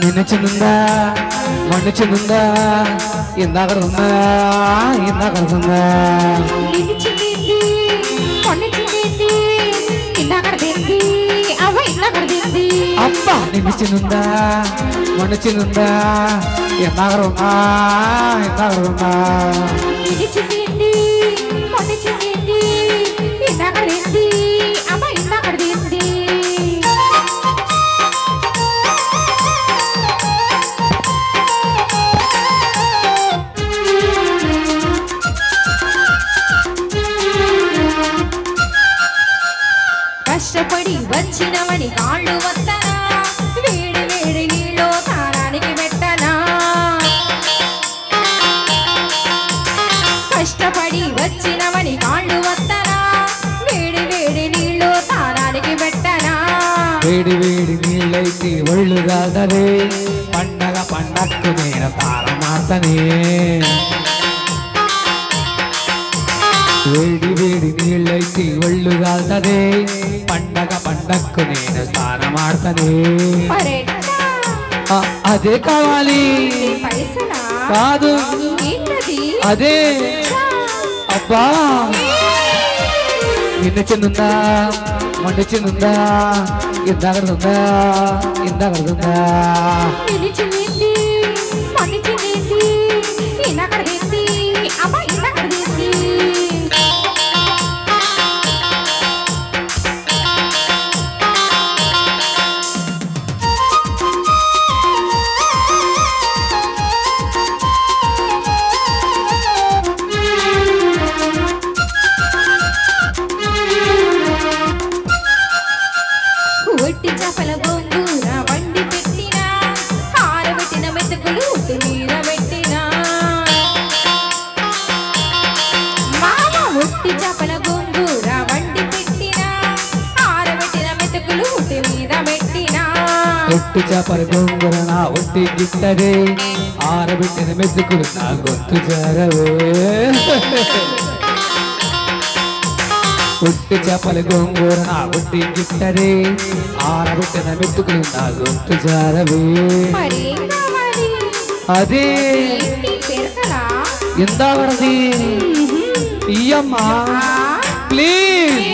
నిన్నచుందా మొన్నచుందా ఇందాకడుందా ఇందాకడుందా అబ్బా నిన్నచుందా మొన్నచుందా ఇందాకడుందా ఇందాకడుందా కష్టపడి వచ్చినవని కాళ్ళు వద్దనా వేడి వేడి నీళ్ళు తారానికి పెట్టనా కష్టపడి వచ్చినవని కాళ్ళు వద్దనా వేడి వేడి నీళ్ళు తారానికి పెట్టనా వేడి వేడి నీళ్ళైతే ఒళ్ళు కాదనే పండగ పండక్కు నేను తారమార్తనే వేడి వేడి నీళ్ళైతే ఒళ్ళు కాల్తదే పండగ పండక్కు నేను స్నానమాడతనే అదే కావాలి కాదు అదే అబ్బా నిన్న చిన్నుందా మొన్న చిన్నుందా ఇందాకడుందా ఇందాకడుందా ఒట్టి చేపల గొంగుర నా ఒట్టి గిట్టరే ఆరబెట్టిన మెతుకులు నా గొంతు జారవే ఒట్టి చేపల గొంగుర నా ఒట్టి గిట్టరే ఆరబెట్టిన మెతుకులు నా గొంతు జారవే అదే ఇందాకడది ఇయ్యమ్మా ప్లీజ్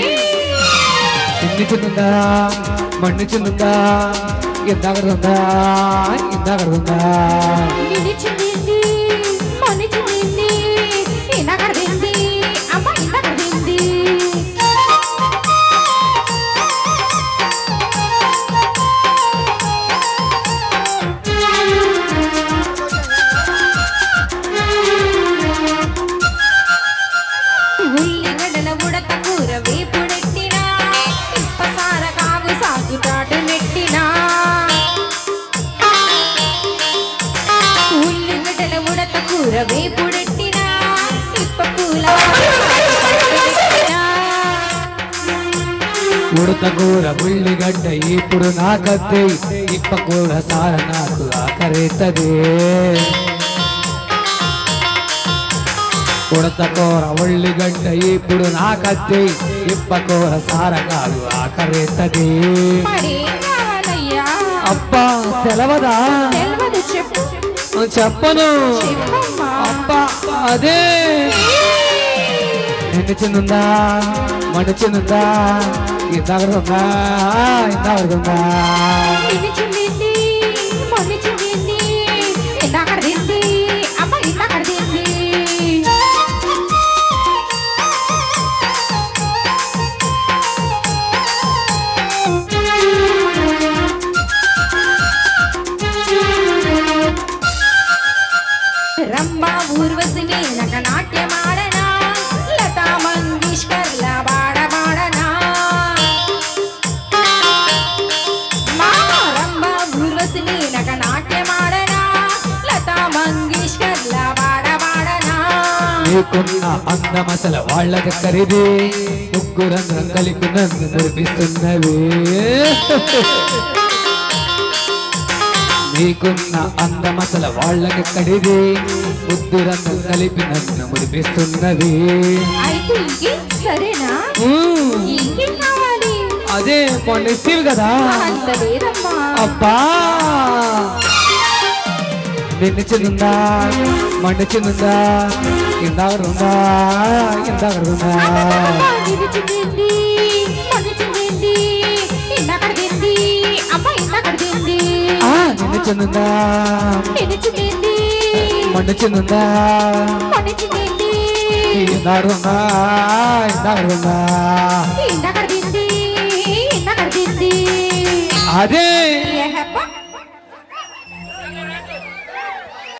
ఇన్ని చిన్నుందా మಣ್ಣి చిన్నుందా ఇందాకడుందా ఇందాకడుందా ఉల్లిగడ్డల ఉడత కూర వేపుడెట్టినా ఇప్పసార కాగు సాగు తాటు నెట్టినా ఉల్లిగడ్డల ఉడత కూర వేపుడెట్టినా ఇప్ప పూల ఉడత కూర ఉల్లిగడ్డ ఇప్పుడు నాకద్దే ఇప్ప కూర సార నాకు ఆకరేతదే ఉడత కూర ఉల్లిగడ్డ ఇప్పుడు నాకద్దే ఇప్ప కూర సార కాదు ఆకరేతది అబ్బా తెలవదా చెప్పను అబ్బా అదే నిన్న చిన్నుందా మొన్న చిన్నుందా ఇందాకడుందా ఇందాకడుందా రంభా ఊర్వశిని నగనాట నీకున్న అందమసల వాళ్ళకి ఖరీదే ముగ్గురందరం కలిపి నన్ను మురిపిస్తున్నవి నీకున్న అందమసల వాళ్ళకి ఖరీదే ముగ్గురందరం కలిపి నన్ను మురిపిస్తున్నవి సరేనా అదే పండిస్తేవి కదా అబ్బా నిన్ను చెందుందా మన్ను చెందుందా ఇందాకడుందా ఇందాకడుందా నిన్ను చెందుందా మన్ను చెందుందా ఇందాకడుందా ఇందాకడుందా అదే